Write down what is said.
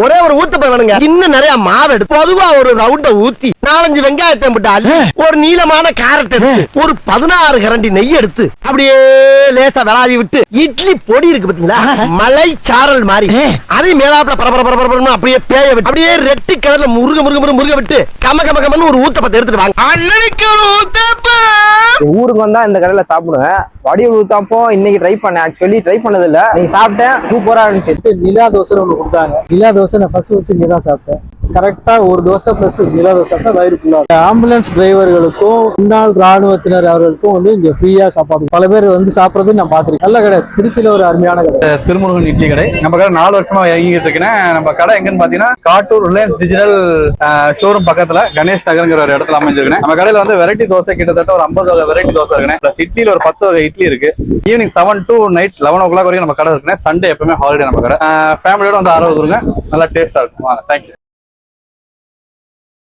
ஒரே ஒரு ஊத்தப்ப வேணுங்க. இன்னும் நிறைய மாவு எடுத்து பொதுவா ஒரு ரவுண்ட ஊத்தி 4-5 வெங்காயத்தை போட்டு அள்ளி ஒரு நீளமான கேரட் எடுத்து ஒரு 16 கரண்டி நெய் எடுத்து அப்படியே லேசா விளாவி விட்டு இட்லி பொடி இருக்கு பாத்தீங்களா, மலை சாரல் மாதிரி அதை மேலாப்புல பரபரன்னு அப்படியே பேய விட்டு அப்படியே ரெட்டி கலர்ல முருக விட்டு கமன்னு ஒரு ஊத்தப்பத்தை எடுத்துட்டு வாங்க. அன்னைக்கு ஒரு ஊத்தப்பம் ஊருக்கு வந்தா இந்த கடையில சாப்பிடுவேன். வடிவல் ஊத்தாப்பம் இன்னைக்கு ட்ரை பண்ணேன். ஆக்சுவலி ட்ரை பண்ணது இல்ல, நீங்க சாப்பிட்டேன், சூப்பரா இருந்துச்சு. நிலா தோசை ஒன்று கொடுத்தாங்க. நிலா தோசை நான் ஃபர்ஸ்ட் வச்சு இங்கே தான் சாப்பிட்டேன். கரெக்டா ஒரு தோசை பிளஸ் நிலா தோசை சாப்பிட்டா வயிறு ஃபுல்லா. ஆம்புலன்ஸ் டிரைவர்களுக்கும் முன்னாள் ராணுவத்தினர் அவர்களுக்கும் வந்து இங்க ஃப்ரீயா சாப்பாடு பல பேர் வந்து சாப்பிட்றது நான் பார்த்திருக்கேன். நல்ல கடை, திருச்சியில ஒரு அருமையான கடை. திருமுருகன் இட்லி கடை நம்ம கடை 4 வருஷமா இயங்கிட்டு இருக்கேன். நம்ம கடை எங்கன்னு பாத்தீங்கன்னா காட்டூர் ரிலையன்ஸ் டிஜிட்டல் ஷோரூம் பக்கத்துல கணேஷ் நகர்ங்கிற ஒரு இடத்துல அமைஞ்சிருக்கேன். நம்ம கடையில வந்து வெரைட்டி தோசை கிட்டத்தட்ட ஒரு 50 வகை வெரைட்டி தோசை இருக்கு. பிளஸ் இட்லியில ஒரு 10 வகை இட்லி இருக்கு. ஈவினிங் 7 to நைட் 11 o'clock வரைக்கும் நம்ம கடை இருக்கு. சண்டே எப்பவுமே ஹாலிடே நம்ம கடை. ஃபேமிலியோட வந்து ஆர்வம் கொடுங்க, நல்லா டேஸ்டா இருக்கும். வாங்க, தேங்க்யூ.